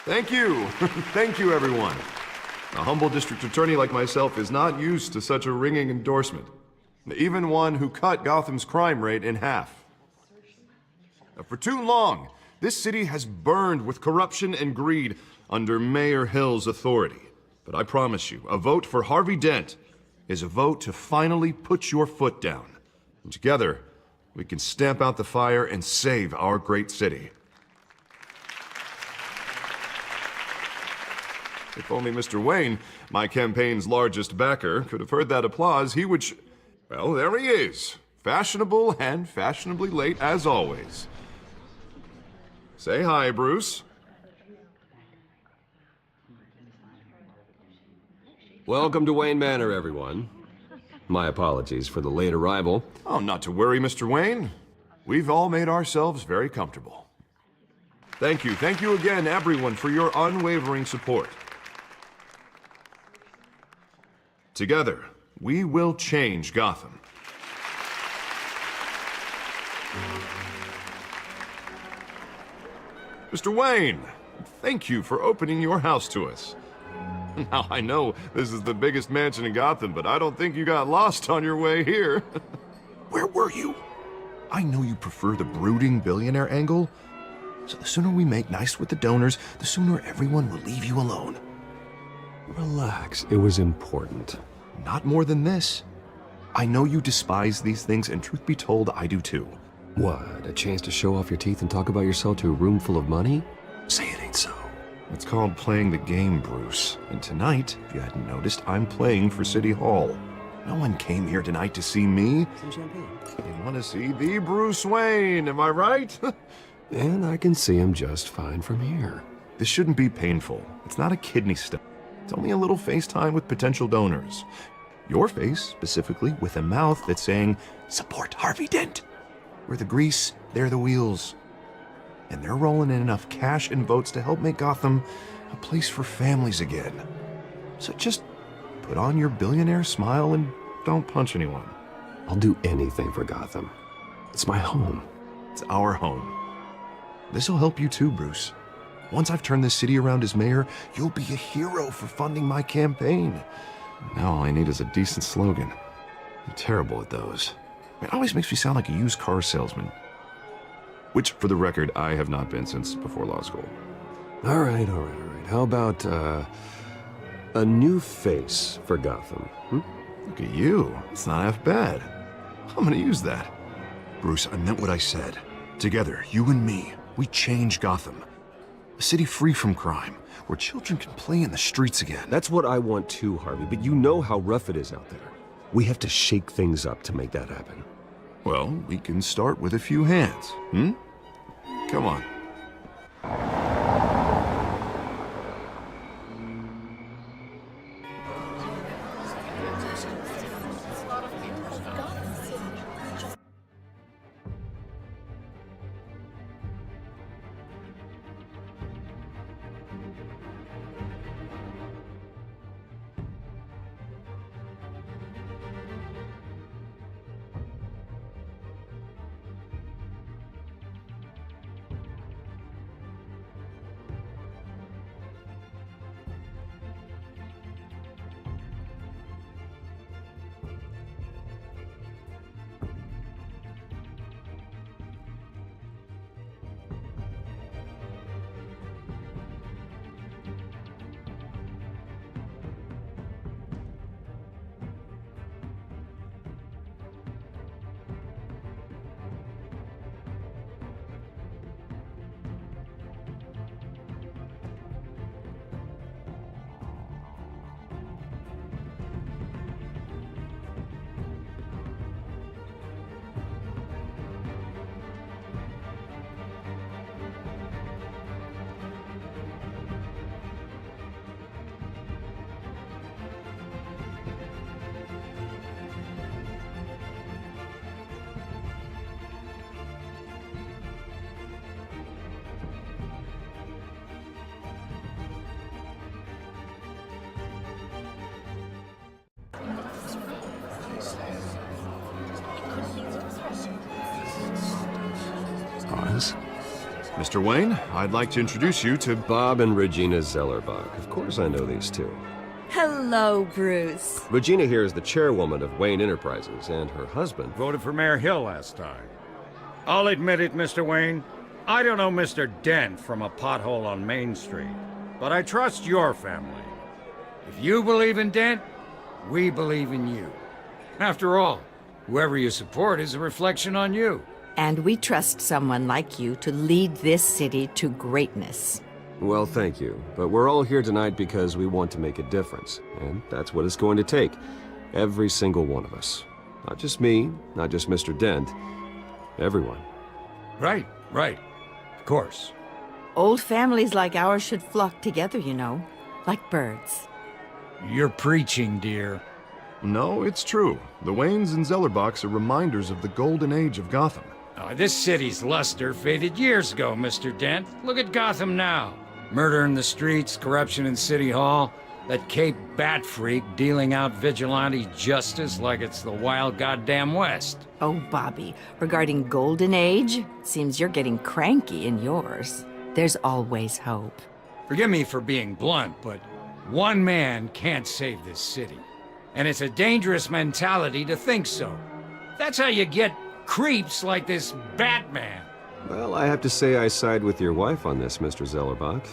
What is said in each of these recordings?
Thank you. Thank you, everyone. A humble district attorney like myself is not used to such a ringing endorsement. Even one who cut Gotham's crime rate in half. For too long, this city has burned with corruption and greed under Mayor Hill's authority. But I promise you, a vote for Harvey Dent is a vote to finally put your foot down. And together, we can stamp out the fire and save our great city. If only Mr. Wayne, my campaign's largest backer, could have heard that applause, he would well, there he is. Fashionable and fashionably late as always. Say hi, Bruce. Welcome to Wayne Manor, everyone. My apologies for the late arrival. Oh, not to worry, Mr. Wayne. We've all made ourselves very comfortable. Thank you again, everyone, for your unwavering support. Together, we will change Gotham. Mr. Wayne, thank you for opening your house to us. Now, I know this is the biggest mansion in Gotham, but I don't think you got lost on your way here. Where were you? I know you prefer the brooding billionaire angle, so the sooner we make nice with the donors, the sooner everyone will leave you alone. Relax, it was important. Not more than this. I know you despise these things, and truth be told, I do too. What, a chance to show off your teeth and talk about yourself to a room full of money? Say it ain't so. It's called playing the game, Bruce. And tonight, if you hadn't noticed, I'm playing for City Hall. No one came here tonight to see me. Some champagne. They want to see the Bruce Wayne, am I right? And I can see him just fine from here. This shouldn't be painful. It's not a kidney stone. It's only a little FaceTime with potential donors. Your face, specifically, with a mouth that's saying, support Harvey Dent. We're the grease, they're the wheels. And they're rolling in enough cash and votes to help make Gotham a place for families again. So just put on your billionaire smile and don't punch anyone. I'll do anything for Gotham. It's my home. It's our home. This'll help you too, Bruce. Once I've turned this city around as mayor, you'll be a hero for funding my campaign. Now all I need is a decent slogan. I'm terrible at those. It always makes me sound like a used car salesman. Which, for the record, I have not been since before law school. All right. How about, a new face for Gotham, Look at you. It's not half bad. I'm gonna use that. Bruce, I meant what I said. Together, you and me, we change Gotham. A city free from crime, where children can play in the streets again. That's what I want too, Harvey, but you know how rough it is out there. We have to shake things up to make that happen. Well, we can start with a few hands, Come on. Mr. Wayne, I'd like to introduce you to... Bob and Regina Zellerbach. Of course I know these two. Hello, Bruce. Regina here is the chairwoman of Wayne Enterprises, and her husband... Voted for Mayor Hill last time. I'll admit it, Mr. Wayne. I don't know Mr. Dent from a pothole on Main Street, but I trust your family. If you believe in Dent, we believe in you. After all, whoever you support is a reflection on you. And we trust someone like you to lead this city to greatness. Well, thank you. But we're all here tonight because we want to make a difference. And that's what it's going to take. Every single one of us. Not just me, not just Mr. Dent. Everyone. Right. Of course. Old families like ours should flock together, you know, like birds. You're preaching, dear. No, it's true. The Waynes and Zellerbachs are reminders of the golden age of Gotham. This city's luster faded years ago, Mr. Dent. Look at Gotham now. Murder in the streets, corruption in City Hall, that Cape Bat freak dealing out vigilante justice like it's the wild goddamn West. Oh, Bobby, regarding Golden Age, seems you're getting cranky in yours. There's always hope. Forgive me for being blunt, but one man can't save this city. And it's a dangerous mentality to think so. That's how you get creeps like this Batman. Well, I have to say I side with your wife on this, Mr. Zellerbach.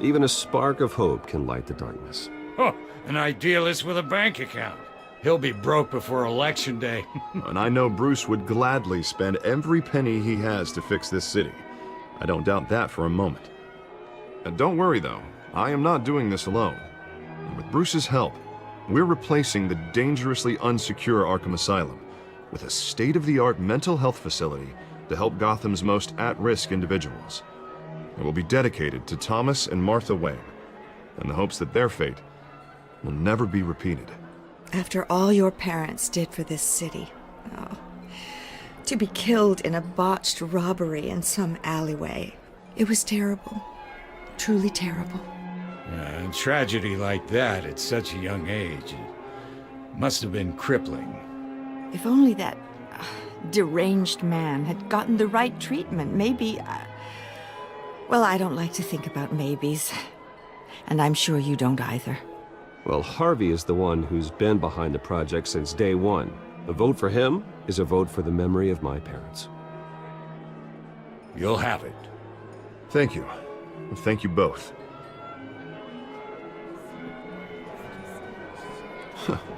Even a spark of hope can light the darkness. Oh, an idealist with a bank account. He'll be broke before Election Day. And I know Bruce would gladly spend every penny he has to fix this city. I don't doubt that for a moment. And don't worry, though. I am not doing this alone. And with Bruce's help, we're replacing the dangerously unsecure Arkham Asylum with a state-of-the-art mental health facility to help Gotham's most at-risk individuals. It will be dedicated to Thomas and Martha Wayne, in the hopes that their fate will never be repeated. After all your parents did for this city, to be killed in a botched robbery in some alleyway, it was terrible. Truly terrible. A tragedy like that at such a young age must have been crippling. If only that deranged man had gotten the right treatment, maybe... Well, I don't like to think about maybes. And I'm sure you don't either. Well, Harvey is the one who's been behind the project since day one. A vote for him is a vote for the memory of my parents. You'll have it. Thank you. Thank you both.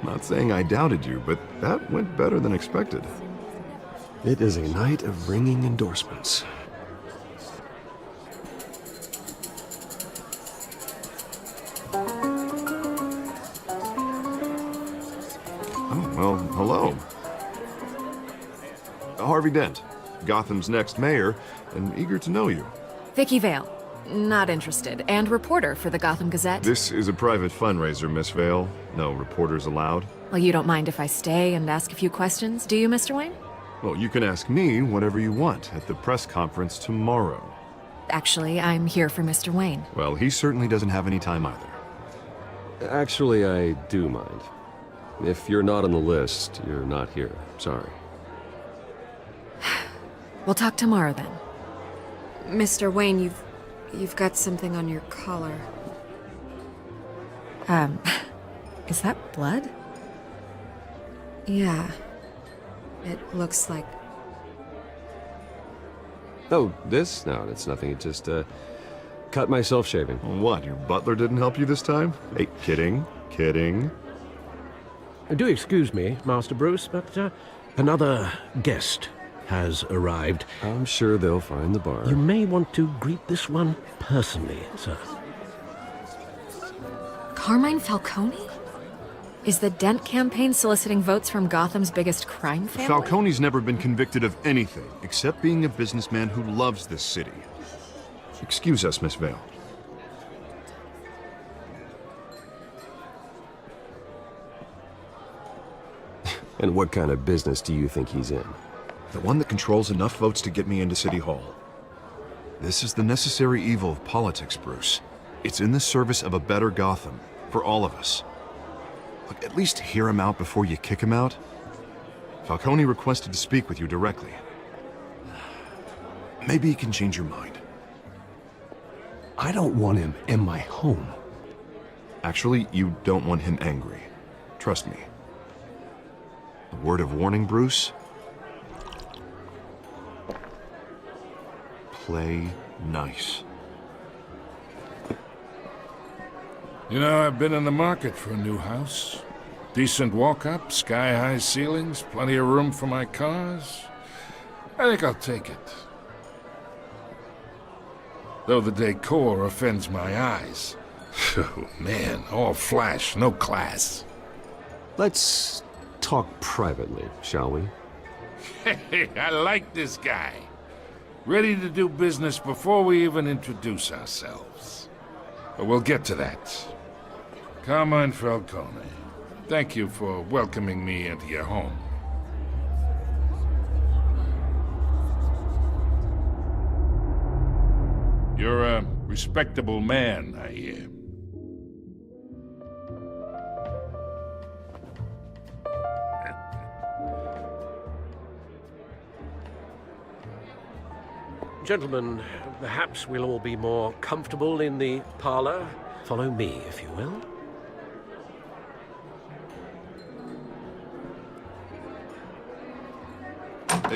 Not saying I doubted you, but that went better than expected. It is a night of ringing endorsements. Oh, well, hello. Harvey Dent, Gotham's next mayor, and eager to know you. Vicky Vale. Not interested. And reporter for the Gotham Gazette. This is a private fundraiser, Miss Vale. No reporters allowed. Well, you don't mind if I stay and ask a few questions, do you, Mr. Wayne? Well, you can ask me whatever you want at the press conference tomorrow. Actually, I'm here for Mr. Wayne. Well, he certainly doesn't have any time either. Actually, I do mind. If you're not on the list, you're not here. Sorry. We'll talk tomorrow then. Mr. Wayne, you've got something on your collar. Is that blood? Yeah. It looks like... Oh, this? No, it's nothing. It just, cut myself shaving. What, your butler didn't help you this time? Hey, kidding. Do excuse me, Master Bruce, but another guest has arrived. I'm sure they'll find the bar. You may want to greet this one personally, sir. Carmine Falcone? Is the Dent campaign soliciting votes from Gotham's biggest crime family? Falcone's never been convicted of anything except being a businessman who loves this city. Excuse us, Miss Vale. And what kind of business do you think he's in? The one that controls enough votes to get me into City Hall. This is the necessary evil of politics, Bruce. It's in the service of a better Gotham, for all of us. Look, at least hear him out before you kick him out. Falcone requested to speak with you directly. Maybe he can change your mind. I don't want him in my home. Actually, you don't want him angry. Trust me. A word of warning, Bruce? Play nice. You know, I've been in the market for a new house. Decent walk-up, sky-high ceilings, plenty of room for my cars. I think I'll take it. Though the decor offends my eyes. Oh, man, all flash, no class. Let's talk privately, shall we? Hey, I like this guy. Ready to do business before we even introduce ourselves. But we'll get to that. Carmine Falcone, thank you for welcoming me into your home. You're a respectable man, I hear. Gentlemen, perhaps we'll all be more comfortable in the parlor. Follow me, if you will.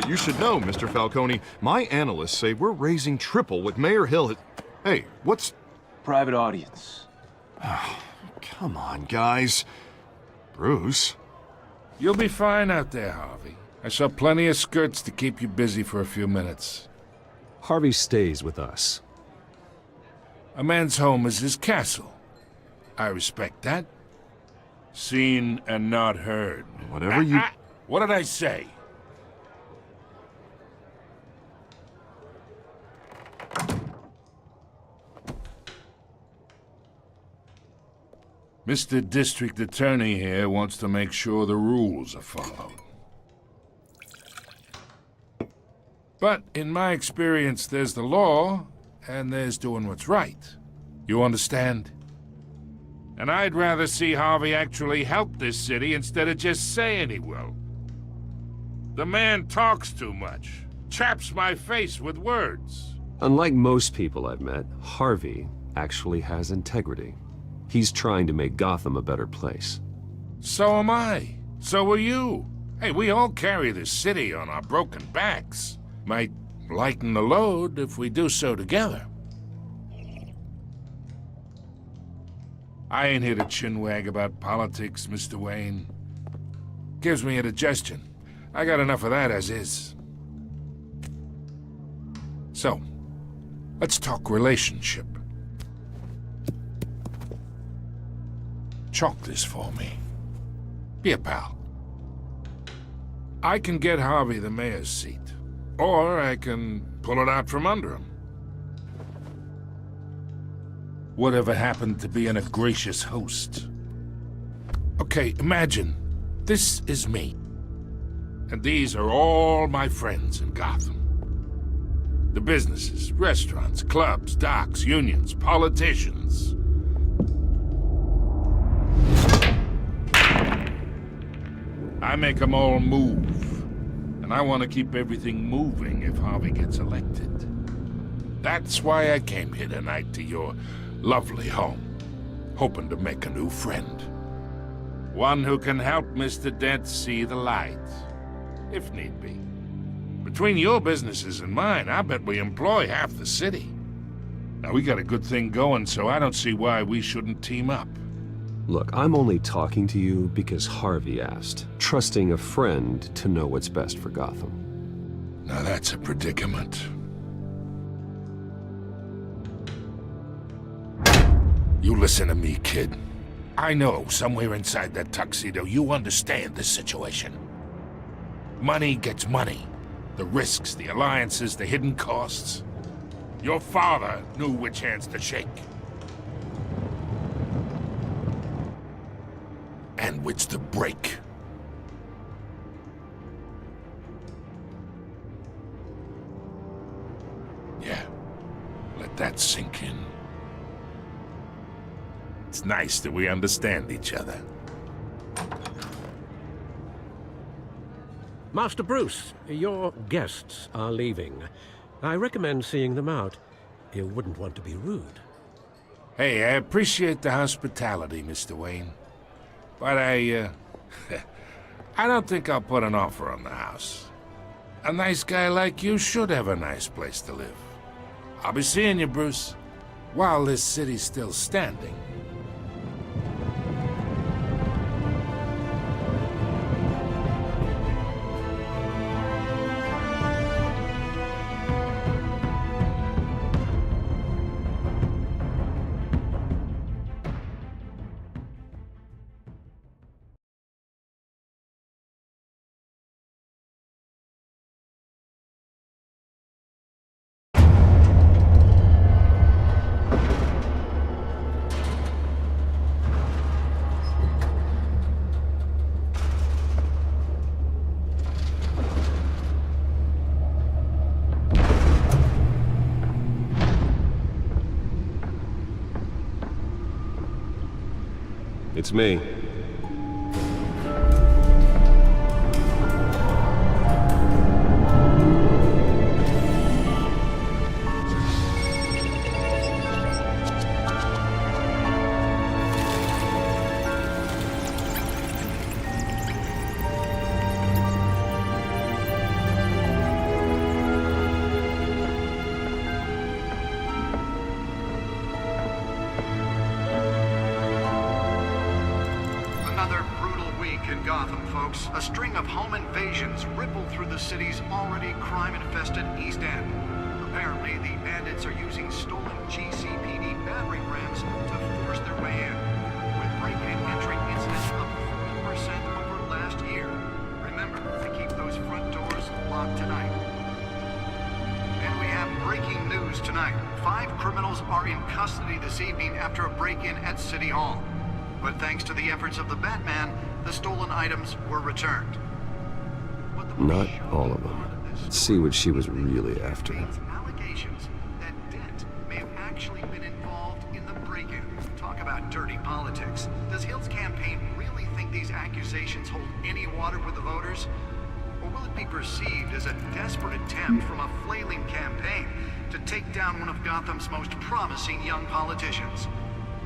You should know, Mr. Falcone, my analysts say we're raising triple what Mayor Hill has... Hey, what's... Private audience. Come on, guys. Bruce? You'll be fine out there, Harvey. I saw plenty of skirts to keep you busy for a few minutes. Harvey stays with us. A man's home is his castle. I respect that. Seen and not heard. Whatever you... What did I say? Mr. District Attorney here wants to make sure the rules are followed. But in my experience, there's the law, and there's doing what's right. You understand? And I'd rather see Harvey actually help this city instead of just saying he will. The man talks too much, chaps my face with words. Unlike most people I've met, Harvey actually has integrity. He's trying to make Gotham a better place. So am I. So are you. Hey, we all carry this city on our broken backs. Might lighten the load if we do so together. I ain't here to chinwag about politics, Mr. Wayne. Gives me indigestion. I got enough of that as is. So, let's talk relationship. Chalk this for me. Be a pal. I can get Harvey the mayor's seat, or I can pull it out from under him. Whatever happened to being a gracious host? Okay, imagine this is me, and these are all my friends in Gotham. The businesses, restaurants, clubs, docks, unions, politicians. I make them all move. And I want to keep everything moving if Harvey gets elected. That's why I came here tonight to your lovely home, hoping to make a new friend. One who can help Mr. Dent see the light, if need be. Between your businesses and mine, I bet we employ half the city. Now, we got a good thing going, so I don't see why we shouldn't team up. Look, I'm only talking to you because Harvey asked, trusting a friend to know what's best for Gotham. Now that's a predicament. You listen to me, kid. I know somewhere inside that tuxedo you understand this situation. Money gets money. The risks, the alliances, the hidden costs. Your father knew which hands to shake. And which to break. Yeah, let that sink in. It's nice that we understand each other. Master Bruce, your guests are leaving. I recommend seeing them out. You wouldn't want to be rude. Hey, I appreciate the hospitality, Mr. Wayne. But I don't think I'll put an offer on the house. A nice guy like you should have a nice place to live. I'll be seeing you, Bruce, while this city's still standing. It's me. Another brutal week in Gotham, folks. A string of home invasions rippled through the city's already crime-infested East End. Apparently, the bandits are using stolen GCPD battering rams to force their way in, with break-in and entry incidents up 40% over last year. Remember to keep those front doors locked tonight. And we have breaking news tonight. 5 criminals are in custody this evening after a break-in at City Hall. But thanks to the efforts of the Batman, the stolen items were returned. Not all of them. Let's see what she was really after. Allegations that Dent may have actually been involved in the break-in. Talk about dirty politics. Does Hill's campaign really think these accusations hold any water with the voters? Or will it be perceived as a desperate attempt from a flailing campaign to take down one of Gotham's most promising young politicians?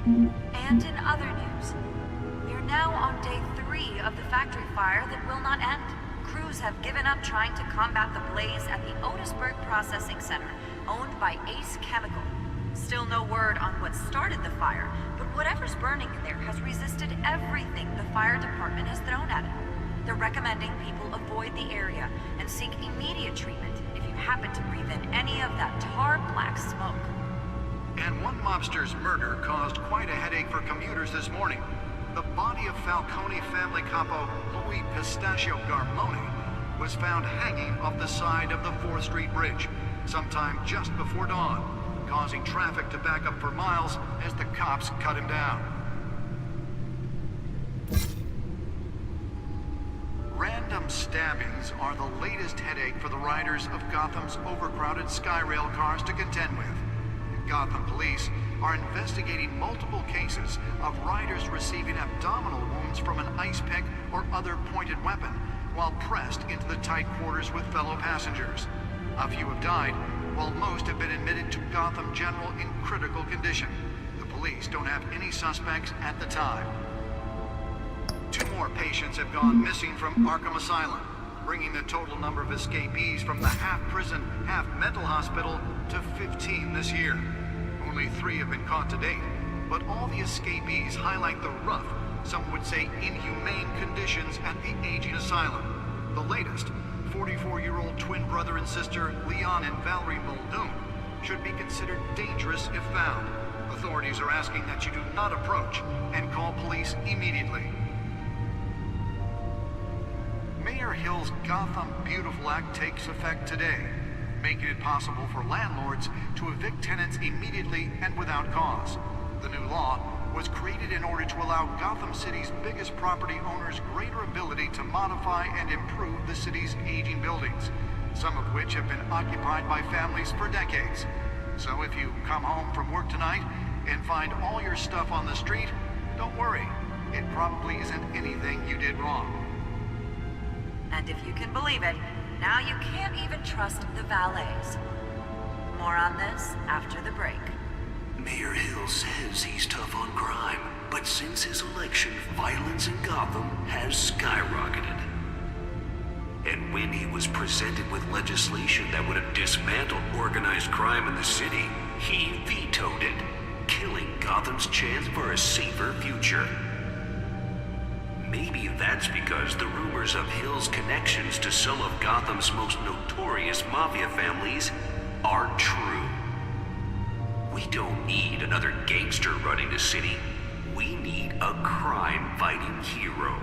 And in other news, we're now on day 3 of the factory fire that will not end. Crews have given up trying to combat the blaze at the Otisburg Processing Center, owned by Ace Chemical. Still no word on what started the fire, but whatever's burning in there has resisted everything the fire department has thrown at it. They're recommending people avoid the area and seek immediate treatment if you happen to breathe in any of that tar black smoke. And one mobster's murder caused quite a headache for commuters this morning. The body of Falcone family capo Louis Pistachio Garmone was found hanging off the side of the 4th Street Bridge sometime just before dawn, causing traffic to back up for miles as the cops cut him down. Random stabbings are the latest headache for the riders of Gotham's overcrowded Skyrail cars to contend with. Gotham police are investigating multiple cases of riders receiving abdominal wounds from an ice pick or other pointed weapon while pressed into the tight quarters with fellow passengers. A few have died, while most have been admitted to Gotham General in critical condition. The police don't have any suspects at the time. 2 more patients have gone missing from Arkham Asylum, bringing the total number of escapees from the half-prison, half-mental hospital to 15 this year. Only 3 have been caught to date, but all the escapees highlight the rough, some would say inhumane conditions at the aging asylum. The latest, 44-year-old twin brother and sister Leon and Valerie Muldoon, should be considered dangerous if found. Authorities are asking that you do not approach and call police immediately. Mayor Hill's Gotham Beautiful Act takes effect today, making it possible for landlords to evict tenants immediately and without cause. The new law was created in order to allow Gotham City's biggest property owners greater ability to modify and improve the city's aging buildings, some of which have been occupied by families for decades. So if you come home from work tonight and find all your stuff on the street, don't worry. It probably isn't anything you did wrong. And if you can believe it, now you can't even trust the valets. More on this after the break. Mayor Hill Hill says he's tough on crime, but since his election, violence in Gotham has skyrocketed. And when he was presented with legislation that would have dismantled organized crime in the city, he vetoed it, killing Gotham's chance for a safer future. Maybe that's because the rumors of Hill's connections to some of Gotham's most notorious mafia families are true. We don't need another gangster running the city. We need a crime-fighting hero.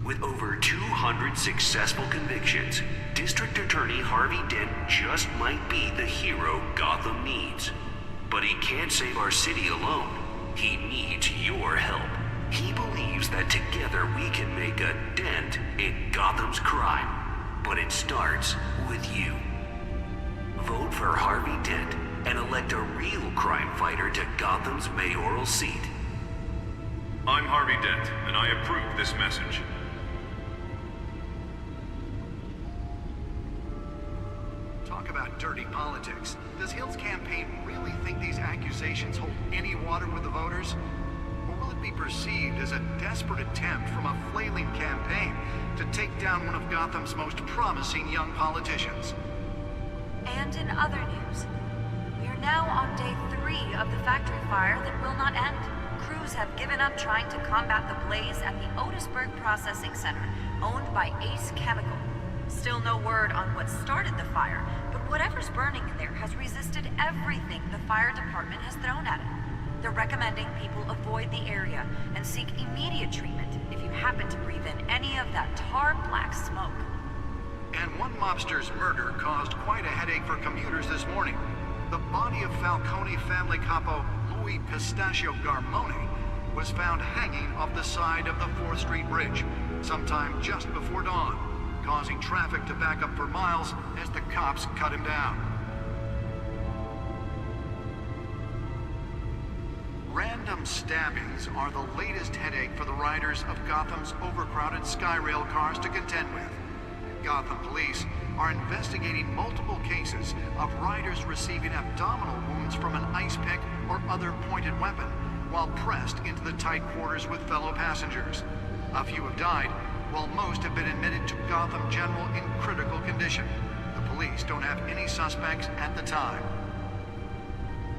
With over 200 successful convictions, District Attorney Harvey Dent just might be the hero Gotham needs. But he can't save our city alone. He needs your help. He believes that together we can make a dent in Gotham's crime. But it starts with you. Vote for Harvey Dent and elect a real crime fighter to Gotham's mayoral seat. I'm Harvey Dent, and I approve this message. Talk about dirty politics. Does Hill's campaign really think these accusations hold any water with the voters? Or will it be perceived as a desperate attempt from a flailing campaign to take down one of Gotham's most promising young politicians? And in other news, we are now on day 3 of the factory fire that will not end. Crews have given up trying to combat the blaze at the Otisburg Processing Center, owned by Ace Chemical. Still no word on what started the fire, but whatever's burning in there has resisted everything the fire department has thrown at it. They're recommending people avoid the area and seek immediate treatment if you happen to breathe in any of that tar black smoke. And one mobster's murder caused quite a headache for commuters this morning. The body of Falcone family capo Louis Pistachio Garmone was found hanging off the side of the 4th Street Bridge sometime just before dawn, causing traffic to back up for miles as the cops cut him down. Random stabbings are the latest headache for the riders of Gotham's overcrowded Skyrail cars to contend with. Gotham police are investigating multiple cases of riders receiving abdominal wounds from an ice pick or other pointed weapon while pressed into the tight quarters with fellow passengers. A few have died, while most have been admitted to Gotham General in critical condition. The police don't have any suspects at the time.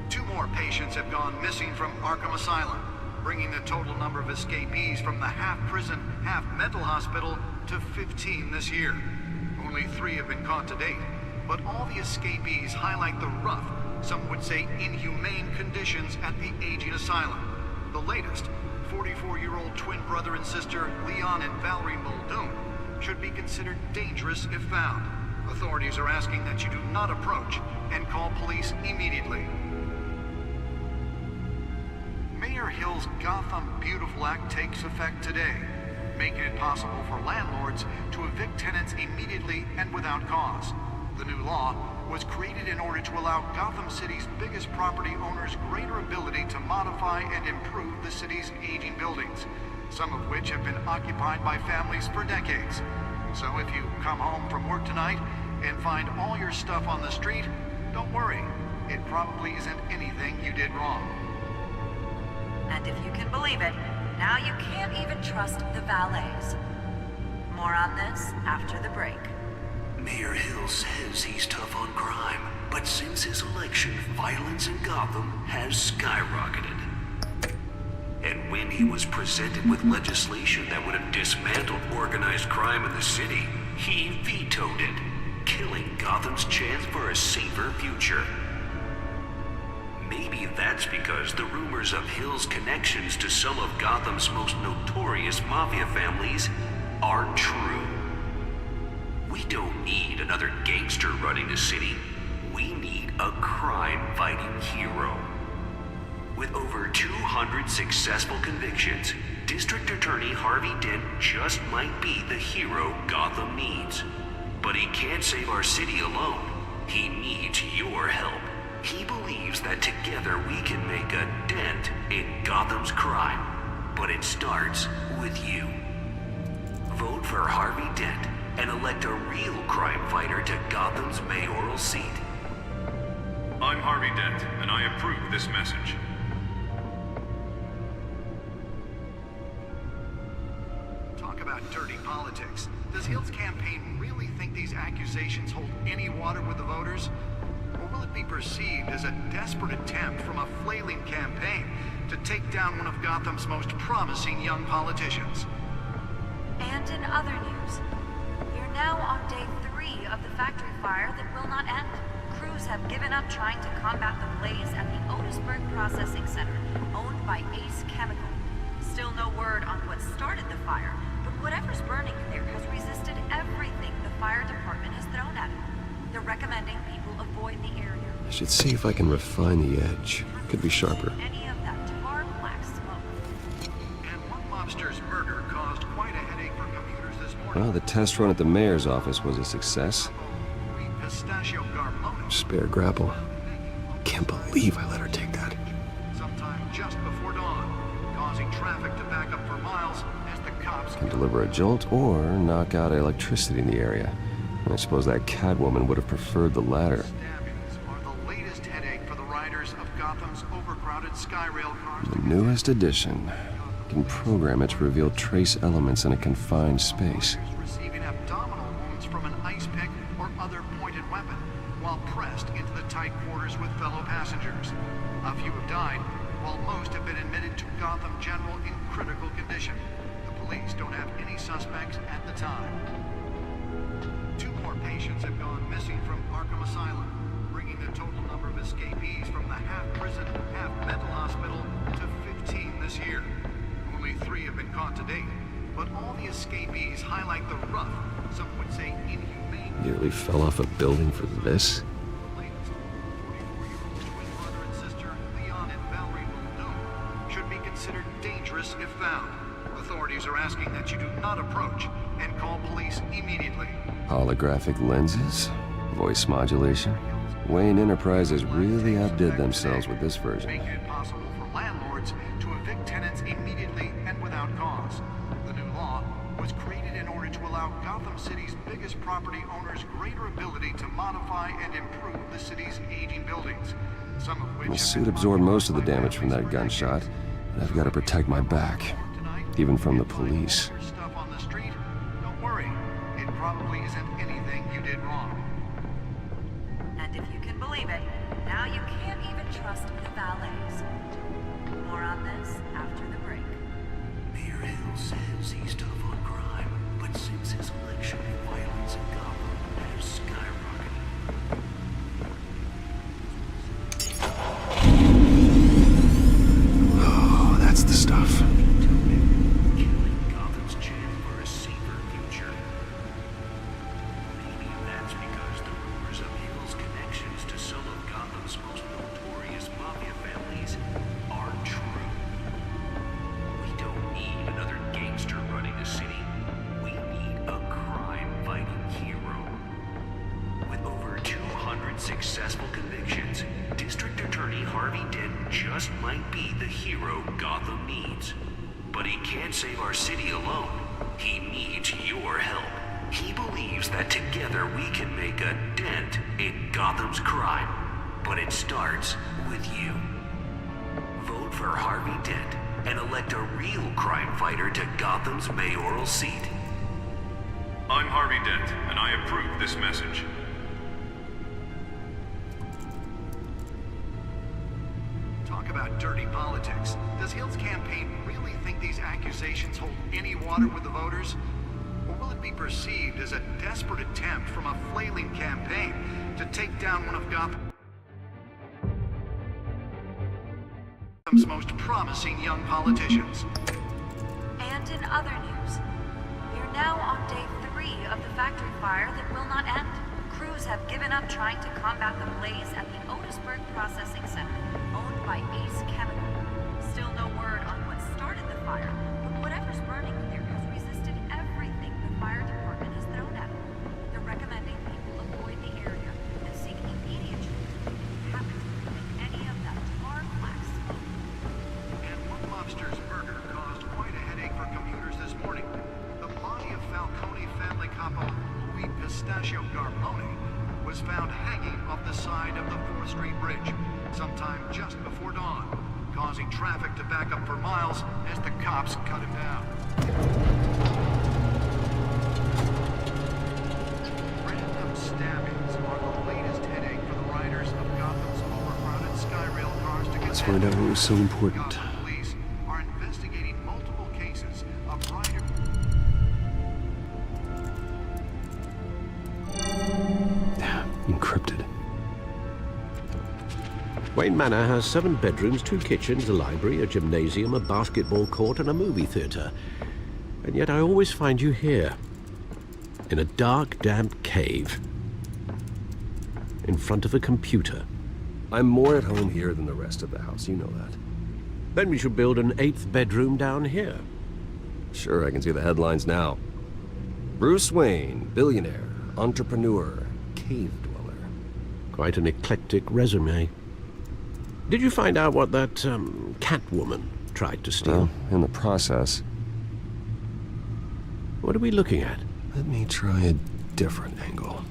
2 more patients have gone missing from Arkham Asylum, bringing the total number of escapees from the half-prison, half-mental hospital to 15 this year. Only 3 have been caught to date, but all the escapees highlight the rough, some would say inhumane conditions at the aging asylum. The latest, 44-year-old twin brother and sister Leon and Valerie Muldoon, should be considered dangerous if found. Authorities are asking that you do not approach and call police immediately. Mayor Hill's Gotham Beautiful Act takes effect today, making it possible for landlords to evict tenants immediately and without cause. The new law was created in order to allow Gotham City's biggest property owners greater ability to modify and improve the city's aging buildings, some of which have been occupied by families for decades. So if you come home from work tonight and find all your stuff on the street, don't worry. It probably isn't anything you did wrong. And if you can believe it, now you can't even trust the valets. More on this after the break. Mayor Hill says he's tough on crime, but since his election, violence in Gotham has skyrocketed. And when he was presented with legislation that would have dismantled organized crime in the city, he vetoed it, killing Gotham's chance for a safer future. Maybe that's because the rumors of Hill's connections to some of Gotham's most notorious mafia families are true. We don't need another gangster running the city. We need a crime-fighting hero. With over 200 successful convictions, District Attorney Harvey Dent just might be the hero Gotham needs. But he can't save our city alone. He needs your help. He believes that together we can make a dent in Gotham's crime. But it starts with you. Vote for Harvey Dent and elect a real crime fighter to Gotham's mayoral seat. I'm Harvey Dent, and I approve this message. politics. Does Hill's campaign really think these accusations hold any water with the voters? Or will it be perceived as a desperate attempt from a flailing campaign to take down one of Gotham's most promising young politicians? And in other news, we're now on day 3 of the factory fire that will not end. Crews have given up trying to combat the blaze at the Otisburg Processing Center, owned by Ace Chemical. Still no word on what started the fire, but whatever's burning in there has resisted everything the fire department has thrown at it. They're recommending people avoid the area. I should see if I can refine the edge. Could be sharper. Any of that tar black smoke. And one mobster's murder caused quite a headache for commuters this morning. Well, the test run at the mayor's office was a success. Pistachio Garmone. Spare grapple. Can't believe I let her take that. Sometime just before dawn, causing traffic to back up for miles as the cops Can deliver a jolt or knock out electricity in the area. I suppose that Catwoman would have preferred the latter. Stabbings are the latest headache for the riders of Gotham's overcrowded Skyrail cars. The newest addition. Can program it to reveal trace elements in a confined space. Receiving abdominal wounds from an ice pick or other pointed weapon while pressed into the tight quarters with fellow passengers. A few have died, while most have been admitted to Gotham General in critical condition. The police don't have any suspects at the time. 2 more patients have gone missing from Arkham Asylum, bringing the total number of escapees from the half-prison, half-mental hospital to 15 this year. Only 3 have been caught to date, but all the escapees highlight the rough, some would say inhumane. Nearly fell off a building for this? The latest, 44-year-old twin brother and sister, Leon and Valerie Muldoon, should be considered dangerous if found. Authorities are asking that you do not approach and call police immediately. Holographic lenses? Voice modulation? Wayne Enterprises really outdid themselves with this version. Making it possible for landlords to evict tenants immediately and without cause. The new law was created in order to allow Gotham City's biggest property owners greater ability to modify and improve the city's aging buildings, some of which The suit absorbed most of the damage from that gunshot, and I've got to protect my back, even from the police. Stuff on the street? Don't worry. It probably isn't anything you did wrong. And if you can believe it, now you can't even trust the valets. More on this after the break. Mayor Hill says he's tough on crime, but since his election, violence in Gotham has skyrocketed. Oh, that's the stuff. Killing Gotham's chance for a safer future. Maybe that's because the rumors of Hill's connections to some of Gotham's most notorious mafia families are true. We don't need another gangster running the city. We need a crime-fighting hero. With over 200 successful convictions, District Attorney Harvey Dent just might be the hero Gotham needs. But he can't save our city alone. He needs your help. He believes that together we can make a dent in Gotham's crime. But it starts with you. Vote for Harvey Dent and elect a real crime fighter to Gotham's mayoral seat. I'm Harvey Dent, and I approve this message. Talk about dirty politics. Does Hill's campaign really think these accusations hold any water with the voters? Or will it be perceived as a desperate attempt from a flailing campaign to take down one of Gotham's most promising young politicians? And in other news, we're now on day 3 of the factory fire that will not end. Crews have given up trying to combat the blaze at the Otisburg Processing Center, owned by Ace Chemical. Still no word on what started the fire, but whatever's burning in there has resisted everything the fire department has thrown at it. They're recommending people avoid the area and seek immediate treatment if it happens to make any of that tar black smoke. And one mobster's murder caused quite a headache for commuters this morning. The body of Falcone family couple Louis Pistachio Garmone was found hanging off the side of the 4th Street Bridge sometime just before dawn, causing traffic to back up for miles as the cops cut him down. stabbings are the latest headache for the riders of Gotham's overcrowded Skyrail cars to contend. Let's find out what was so important. Gotham police are investigating multiple cases of riders. Encrypted. Wayne Manor has 7 bedrooms, 2 kitchens, a library, a gymnasium, a basketball court, and a movie theater. And yet I always find you here, in a dark, damp cave, in front of a computer. I'm more at home here than the rest of the house, you know that. Then we should build an 8th bedroom down here. Sure, I can see the headlines now. Bruce Wayne, billionaire, entrepreneur, cave dweller. Quite an eclectic resume. Did you find out what that, Catwoman tried to steal? In the process. What are we looking at? Let me try a different angle.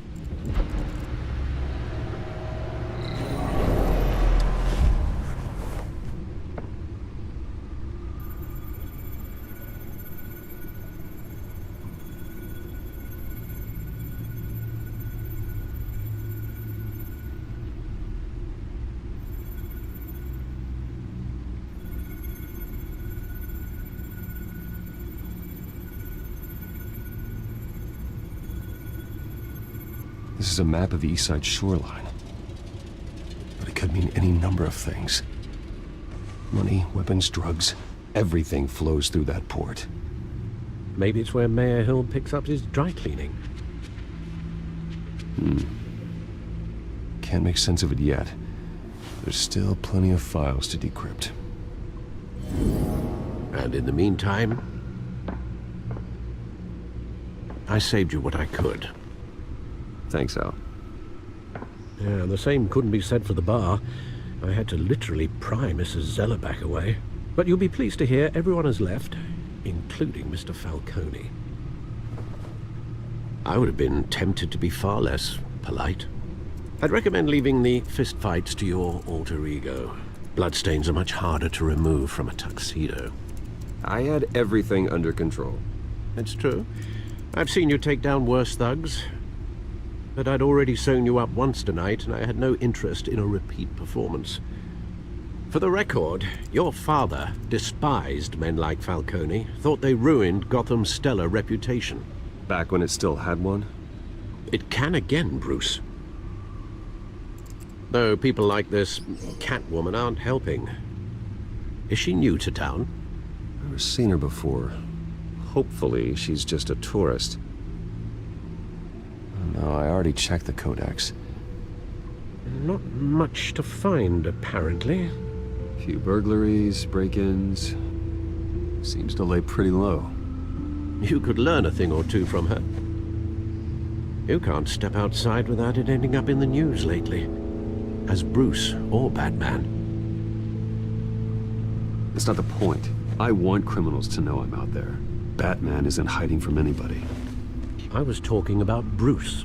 This is a map of the East Side shoreline. But it could mean any number of things. Money, weapons, drugs, everything flows through that port. Maybe it's where Mayor Hill picks up his dry cleaning. Can't make sense of it yet. There's still plenty of files to decrypt. And in the meantime, I saved you what I could. Thanks, Al. Yeah, the same couldn't be said for the bar. I had to literally pry Mrs. Zellerback away. But you'll be pleased to hear everyone has left, including Mr. Falcone. I would have been tempted to be far less polite. I'd recommend leaving the fistfights to your alter ego. Bloodstains are much harder to remove from a tuxedo. I had everything under control. It's true. I've seen you take down worse thugs. But I'd already sewn you up once tonight, and I had no interest in a repeat performance. For the record, your father despised men like Falcone, thought they ruined Gotham's stellar reputation. Back when it still had one? It can again, Bruce. Though people like this Catwoman aren't helping. Is she new to town? I've never seen her before. Hopefully, she's just a tourist. No, I already checked the codex. Not much to find, apparently. Few burglaries, break-ins. Seems to lay pretty low. You could learn a thing or two from her. You can't step outside without it ending up in the news lately. As Bruce or Batman. That's not the point. I want criminals to know I'm out there. Batman isn't hiding from anybody. I was talking about Bruce.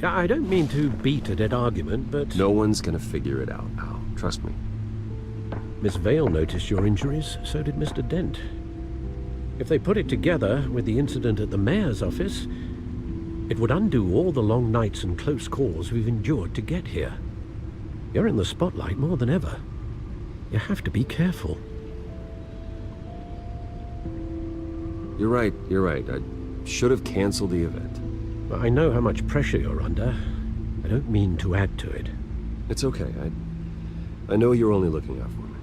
I don't mean to beat a dead argument, but... No one's gonna figure it out, Al. Trust me. Miss Vale noticed your injuries, so did Mr. Dent. If they put it together with the incident at the mayor's office, it would undo all the long nights and close calls we've endured to get here. You're in the spotlight more than ever. You have to be careful. You're right. I should have canceled the event. I know how much pressure you're under. I don't mean to add to it. It's okay. I know you're only looking out for me.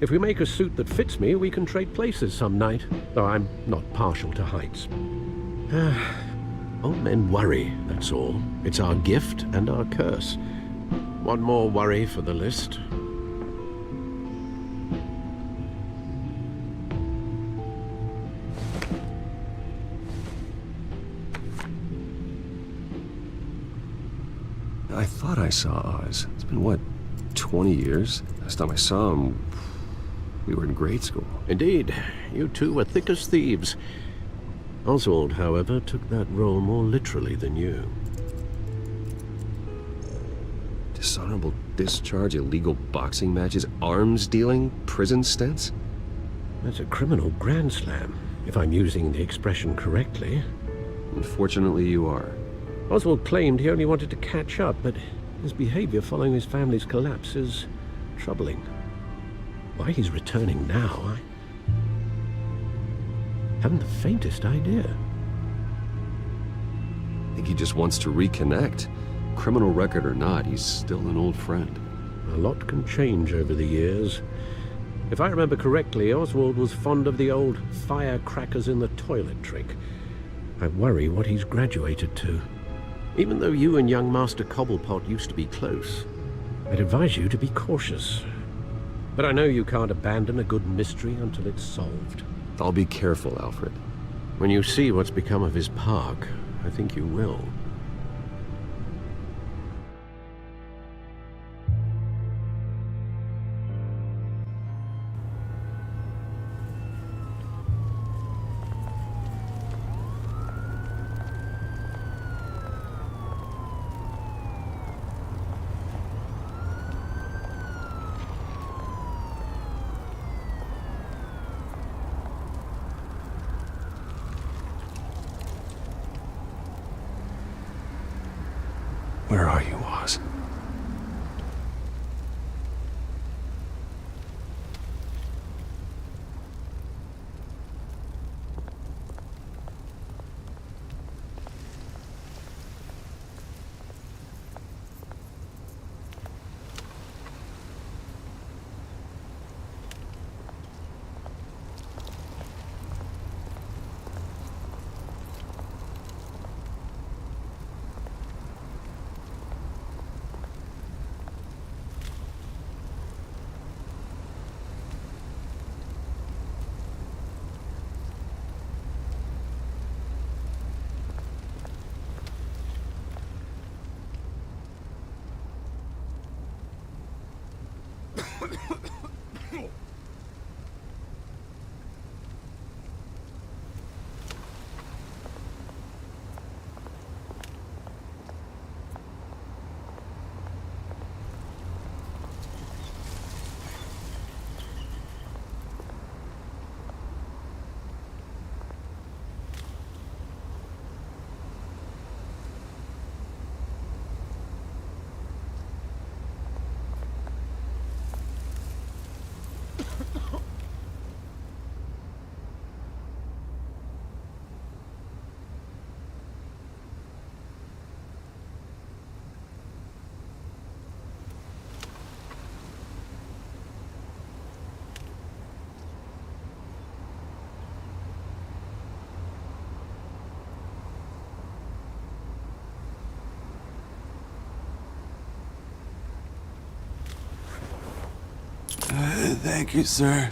If we make a suit that fits me, we can trade places some night. Though I'm not partial to heights. Old men worry, that's all. It's our gift and our curse. One more worry for the list. I thought I saw Oz. It's been, what, 20 years? Last time I saw him, we were in grade school. Indeed. You two were thick as thieves. Oswald, however, took that role more literally than you. Dishonorable discharge, illegal boxing matches, arms dealing, prison stints? That's a criminal grand slam, if I'm using the expression correctly. Unfortunately, you are. Oswald claimed he only wanted to catch up, but his behavior following his family's collapse is troubling. Why he's returning now, I haven't the faintest idea. I think he just wants to reconnect. Criminal record or not, he's still an old friend. A lot can change over the years. If I remember correctly, Oswald was fond of the old firecrackers in the toilet trick. I worry what he's graduated to. Even though you and young Master Cobblepot used to be close, I'd advise you to be cautious. But I know you can't abandon a good mystery until it's solved. I'll be careful, Alfred. When you see what's become of his park, I think you will. Where are you, Oz? Thank you, sir.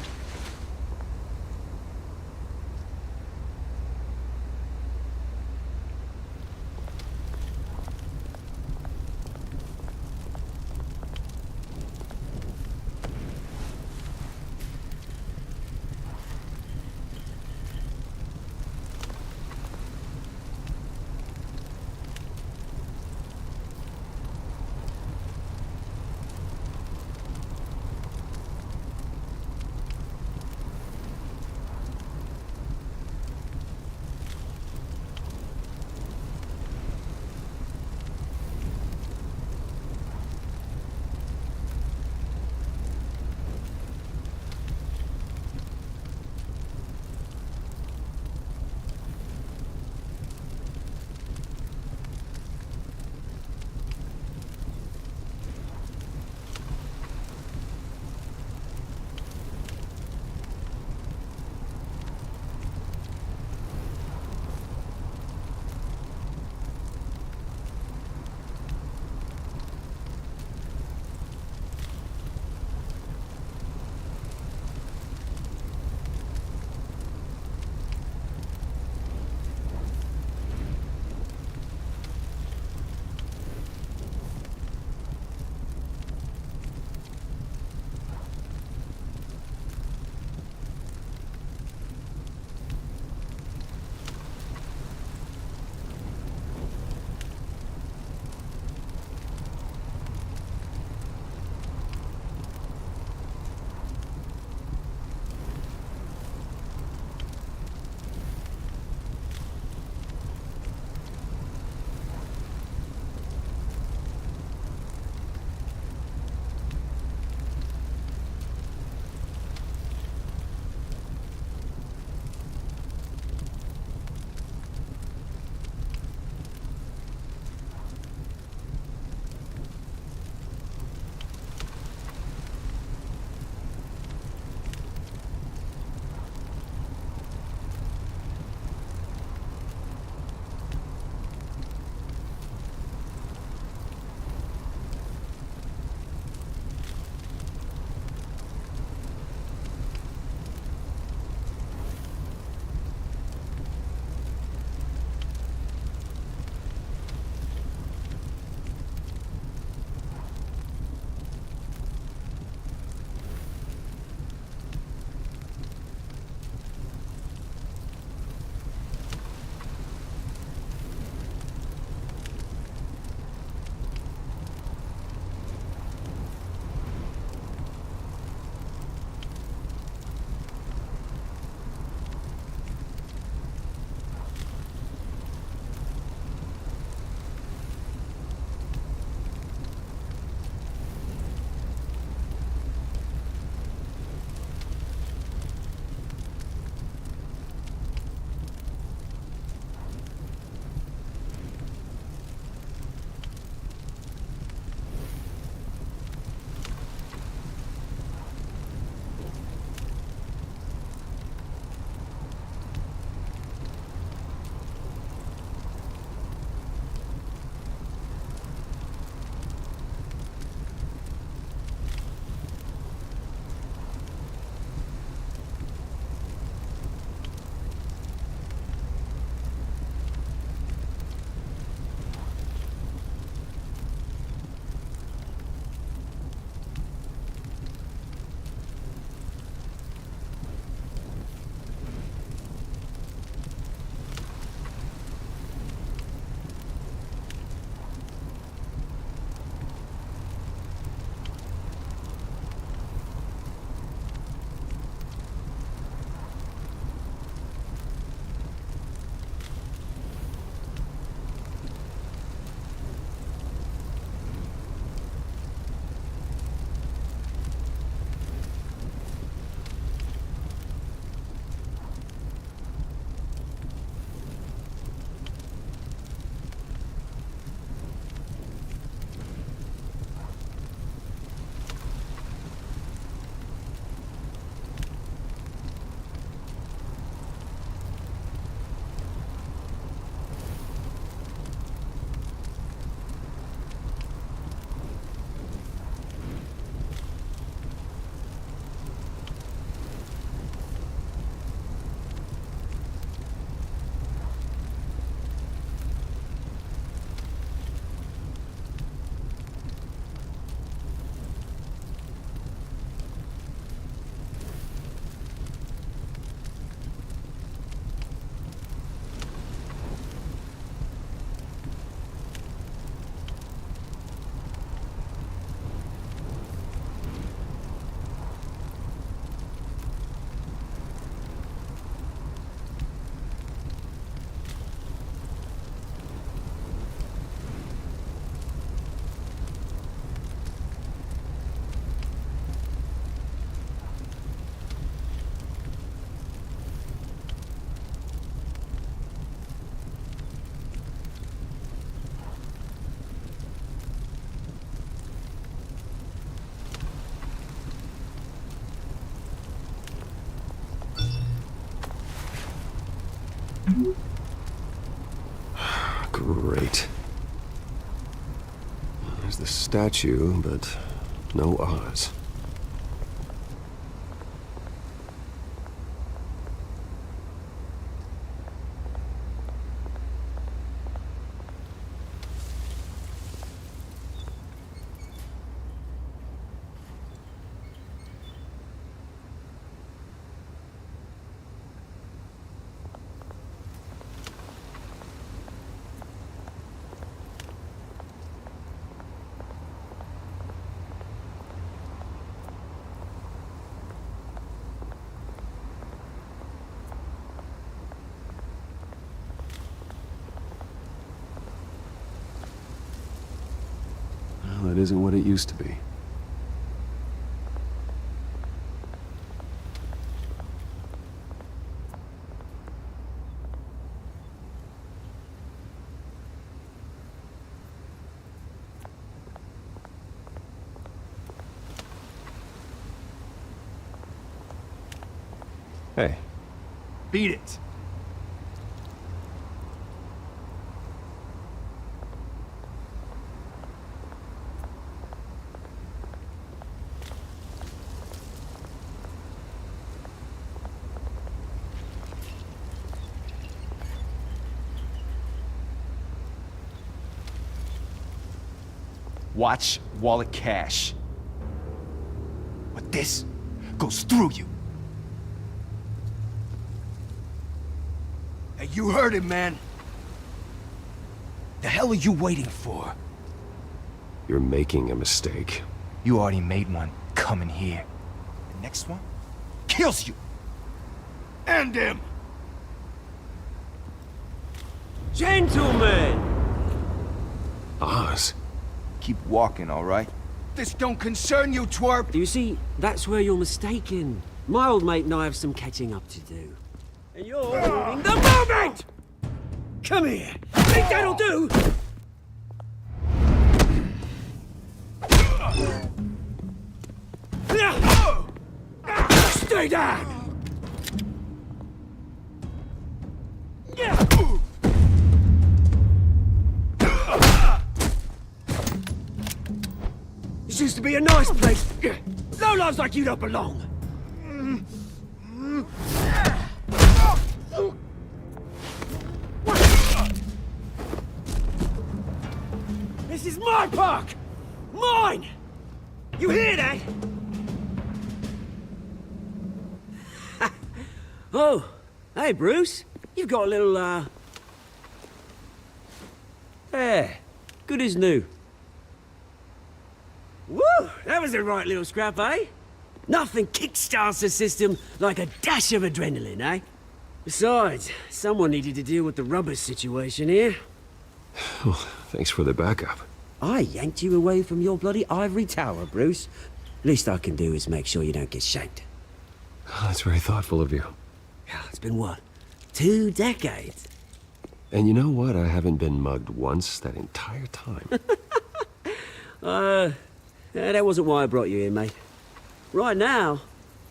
Great. There's the statue, but no Oz. That isn't what it used to be. Hey. Beat it. Watch wallet cash. But this goes through you. Hey, you heard him, man. The hell are you waiting for? You're making a mistake. You already made one coming here. The next one kills you. End him! Gentlemen! Oz. Keep walking, all right? This don't concern you, twerp! You see, that's where you're mistaken. My old mate and I have some catching up to do. And you're ruining the moment! Come here! Think that'll do? Stay down! This used to be a nice place. Lowlifes like you don't belong. This is my park! Mine! You hear that? Oh, hey, Bruce. You've got a little, There. Good as new. Woo! That was a right little scrap, eh? Nothing kickstarts the system like a dash of adrenaline, eh? Besides, someone needed to deal with the rubber situation here. Oh, thanks for the backup. I yanked you away from your bloody ivory tower, Bruce. Least I can do is make sure you don't get shanked. Oh, that's very thoughtful of you. Yeah, it's been what? 2 decades? And you know what? I haven't been mugged once that entire time. That wasn't why I brought you here, mate. Right now,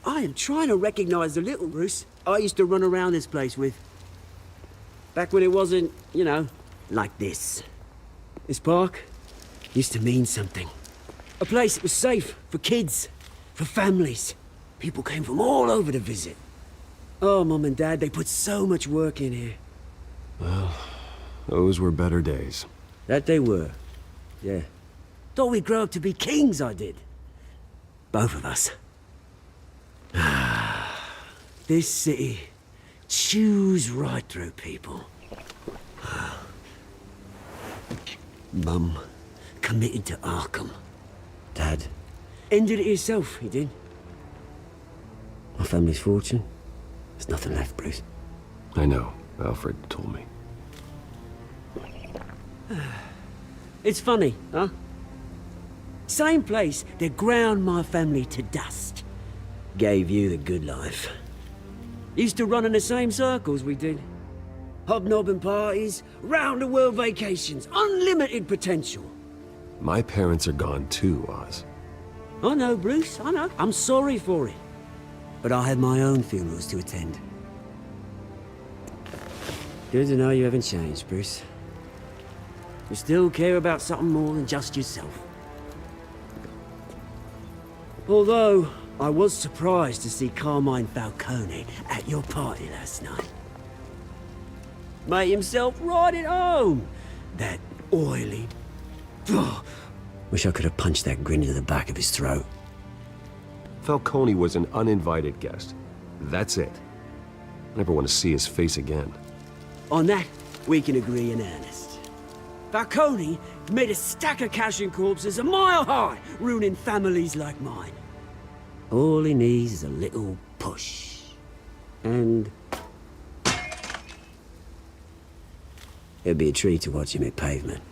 I am trying to recognize the little Bruce I used to run around this place with. Back when it wasn't, you know, like this. This park used to mean something. A place that was safe for kids, for families. People came from all over to visit. Oh, Mum and Dad, they put so much work in here. Well, those were better days. That they were, yeah. Thought we'd grow up to be kings, I did. Both of us. This city chews right through people. Mum committed to Arkham. Dad ended it himself, he did. My family's fortune, there's nothing left, Bruce. I know. Alfred told me. It's funny, huh? Same place that ground my family to dust. Gave you the good life. Used to run in the same circles we did. Hobnobbing parties, round-the-world vacations, unlimited potential. My parents are gone too, Oz. I know, Bruce, I know. I'm sorry for it. But I had my own funerals to attend. Good to know you haven't changed, Bruce. You still care about something more than just yourself. Although, I was surprised to see Carmine Falcone at your party last night. Made himself right at home. That oily... Ugh. Wish I could have punched that grin into the back of his throat. Falcone was an uninvited guest. That's it. Never want to see his face again. On that, we can agree in earnest. Falcone made a stack of cash and corpses a mile high, ruining families like mine. All he needs is a little push. And... it'd be a treat to watch him hit pavement.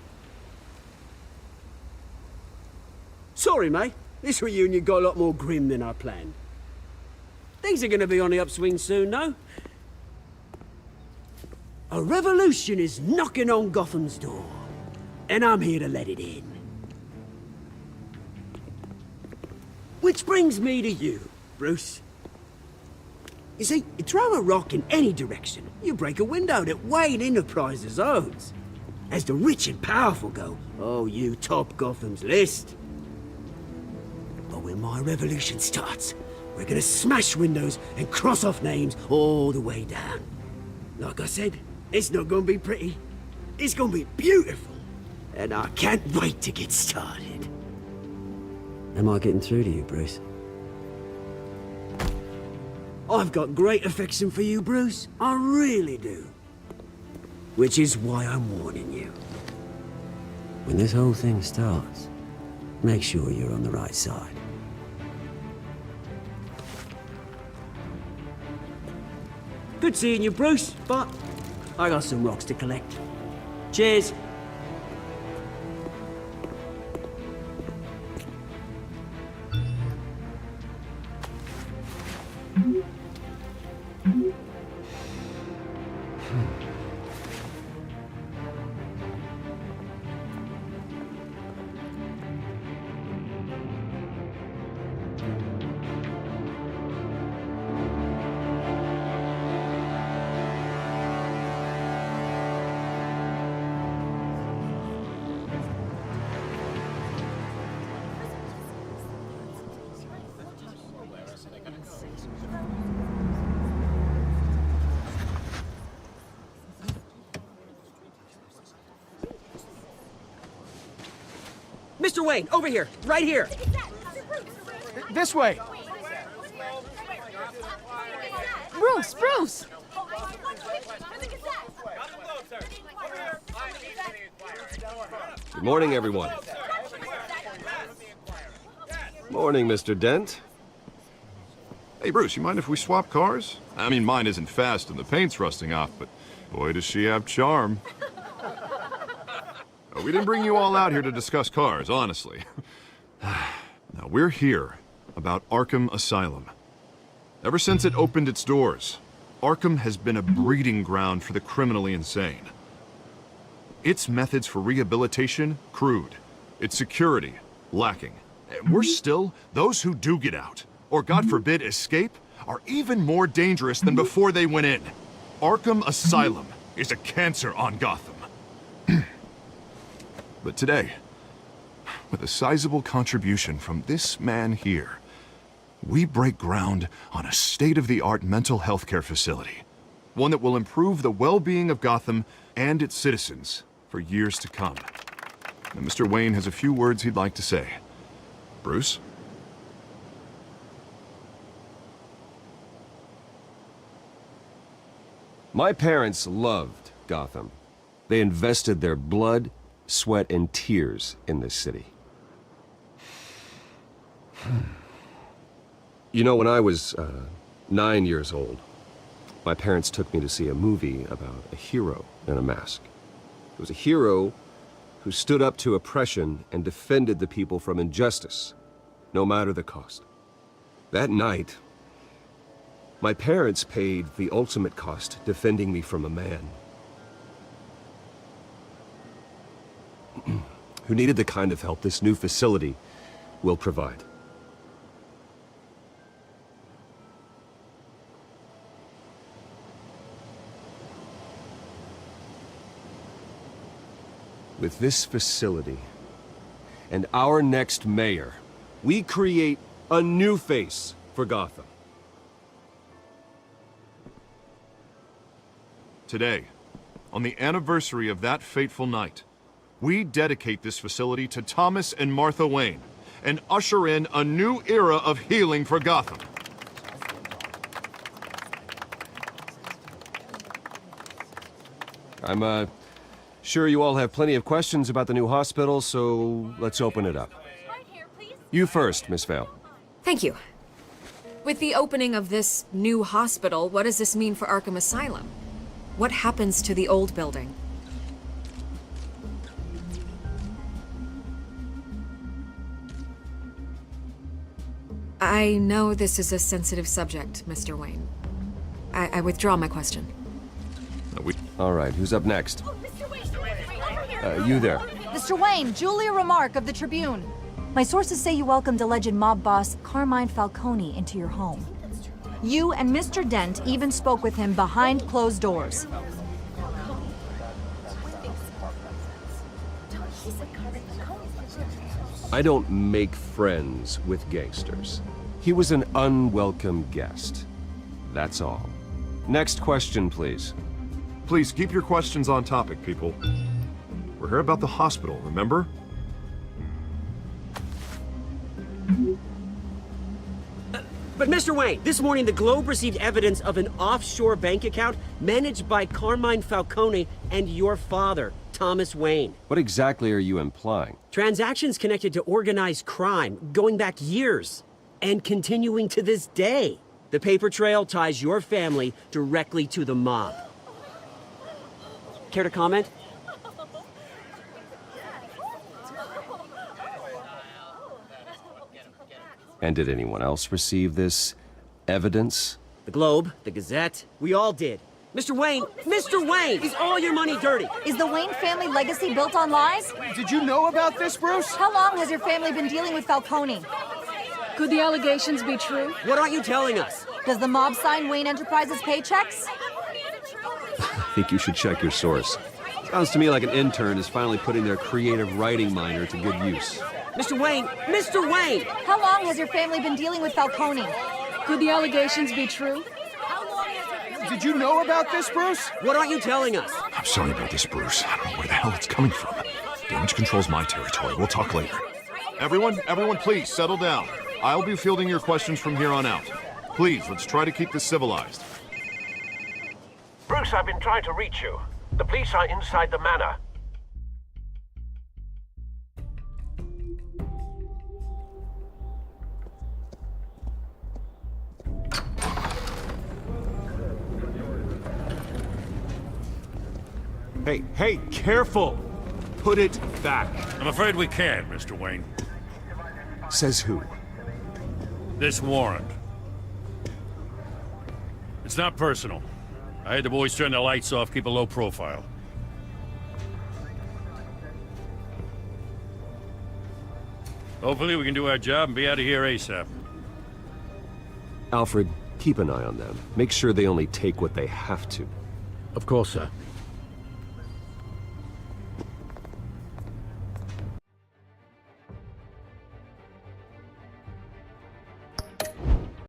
Sorry, mate. This reunion got a lot more grim than I planned. Things are gonna be on the upswing soon, though. A revolution is knocking on Gotham's door, and I'm here to let it in. Which brings me to you, Bruce. You see, you throw a rock in any direction, you break a window that Wayne Enterprises owns. As the rich and powerful go, oh, you top Gotham's list. But when my revolution starts, we're gonna smash windows and cross off names all the way down. Like I said, it's not gonna be pretty. It's gonna be beautiful. And I can't wait to get started. Am I getting through to you, Bruce? I've got great affection for you, Bruce. I really do. Which is why I'm warning you. When this whole thing starts, make sure you're on the right side. Good seeing you, Bruce, but I got some rocks to collect. Cheers. Mr. Wayne, over here, right here. This way. Bruce! Good morning, everyone. Morning, Mr. Dent. Hey, Bruce, you mind if we swap cars? I mean, mine isn't fast and the paint's rusting off, but boy, does she have charm. We didn't bring you all out here to discuss cars, honestly. Now, we're here about Arkham Asylum. Ever since it opened its doors, Arkham has been a breeding ground for the criminally insane. Its methods for rehabilitation, crude. Its security, lacking. And worse still, those who do get out, or God forbid escape, are even more dangerous than before they went in. Arkham Asylum is a cancer on Gotham. But today, with a sizable contribution from this man here, we break ground on a state-of-the-art mental health care facility. One that will improve the well-being of Gotham and its citizens for years to come. Now, Mr. Wayne has a few words he'd like to say. Bruce? My parents loved Gotham. They invested their blood, sweat, and tears in this city. You know, when I was 9 years old, my parents took me to see a movie about a hero in a mask. It was a hero who stood up to oppression and defended the people from injustice, no matter the cost. That night, my parents paid the ultimate cost defending me from a man who needed the kind of help this new facility will provide. With this facility, and our next mayor, we create a new face for Gotham. Today, on the anniversary of that fateful night, we dedicate this facility to Thomas and Martha Wayne and usher in a new era of healing for Gotham. I'm, sure you all have plenty of questions about the new hospital, so let's open it up. You first, Miss Vale. Thank you. With the opening of this new hospital, what does this mean for Arkham Asylum? What happens to the old building? I know this is a sensitive subject, Mr. Wayne. I withdraw my question. All right, who's up next? You there. Mr. Wayne, Julia Remark of the Tribune. My sources say you welcomed alleged mob boss Carmine Falcone into your home. You and Mr. Dent even spoke with him behind closed doors. I don't make friends with gangsters. He was an unwelcome guest. That's all. Next question, please. Please keep your questions on topic, people. We're here about the hospital, remember? But Mr. Wayne, this morning the Globe received evidence of an offshore bank account managed by Carmine Falcone and your father, Thomas Wayne. What exactly are you implying? Transactions connected to organized crime, going back years, and continuing to this day. The paper trail ties your family directly to the mob. Care to comment? And did anyone else receive this evidence? The Globe, the Gazette, we all did. Mr. Wayne, is all your money dirty? Is the Wayne family legacy built on lies? Did you know about this, Bruce? How long has your family been dealing with Falcone? Could the allegations be true? What aren't you telling us? Does the mob sign Wayne Enterprises paychecks? I think you should check your source. Sounds to me like an intern is finally putting their creative writing minor to good use. Mr. Wayne! How long has your family been dealing with Falcone? Could the allegations be true? Did you know about this, Bruce? What aren't you telling us? I'm sorry about this, Bruce. I don't know where the hell it's coming from. Damage control's my territory. We'll talk later. Everyone, please, settle down. I'll be fielding your questions from here on out. Please, let's try to keep this civilized. Bruce, I've been trying to reach you. The police are inside the manor. Hey, careful! Put it back. I'm afraid we can't, Mr. Wayne. Says who? This warrant. It's not personal. I had the boys turn the lights off, keep a low profile. Hopefully we can do our job and be out of here ASAP. Alfred, keep an eye on them. Make sure they only take what they have to. Of course, sir.